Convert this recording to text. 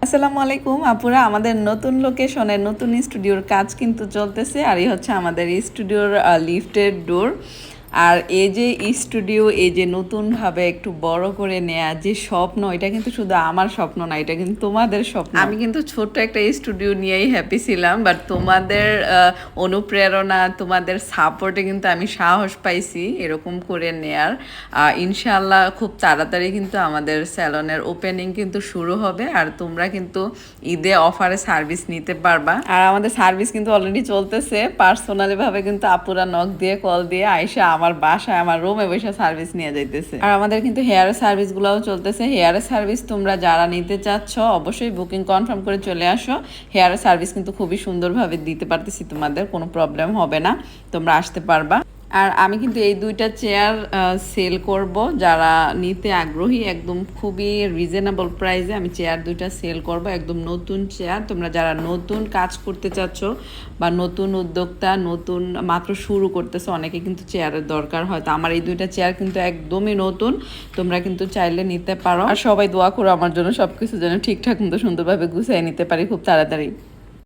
আসসালামু আলাইকুম আপুরা, আমাদের নতুন লোকেশনে নতুন স্টুডিওর কাজ কিন্তু চলতেছে। আর এই হচ্ছে আমাদের স্টুডিওর লিফটের ডোর। আর এই যে স্টুডিও, এই যে নতুনভাবে একটু বড় করে নেয়া যে স্বপ্ন, এটা কিন্তু শুধু আমার স্বপ্ন না, এটা কিন্তু তোমাদের স্বপ্ন। আমি কিন্তু ছোট্ট একটা স্টুডিও নিয়েই হ্যাপি ছিলাম, বাট তোমাদের অনুপ্রেরণা, তোমাদের সাপোর্টে কিন্তু আমি সাহস পাইছি এরকম করে নেয়ার। ইনশাআল্লাহ খুব তাড়াতাড়ি কিন্তু আমাদের স্যালনের ওপেনিং কিন্তু শুরু হবে, আর তোমরা কিন্তু ঈদে অফারে সার্ভিস নিতে পারবা। আর আমাদের সার্ভিস কিন্তু অলরেডি চলতেছে, পার্সোনালি ভাবে কিন্তু আপুরা নক দিয়ে কল দিয়ে আইসা আমার বাসায় আমার রুমে বসে সার্ভিস নিয়ে যাইতেছে। আর আমাদের কিন্তু হেয়ারের সার্ভিসগুলোও চলতেছে। হেয়ারের সার্ভিস তোমরা যারা নিতে চাচ্ছ অবশ্যই বুকিং কনফার্ম করে চলে আসো। হেয়ারের সার্ভিস কিন্তু খুবই সুন্দরভাবে দিতে পারতেছি, তোমাদের কোনো প্রবলেম হবে না, তোমরা আসতে পারবা। আর আমি কিন্তু এই দুইটা চেয়ার সেল করব, যারা নিতে আগ্রহী একদম খুবই রিজনেবল প্রাইসে আমি চেয়ার দুইটা সেল করব, একদম নতুন চেয়ার। তোমরা যারা নতুন কাজ করতে চাচ্ছ বা নতুন উদ্যোক্তা, নতুন মাত্র শুরু করতেছো, অনেকে কিন্তু চেয়ারের দরকার হয়, তো আমার এই দুইটা চেয়ার কিন্তু একদমই নতুন, তোমরা কিন্তু চাইলে নিতে পারো। আর সবাই দোয়া করো আমার জন্য, সব কিছু যেন ঠিকঠাক মতো সুন্দরভাবে গুছিয়ে নিতে পারি খুব তাড়াতাড়ি।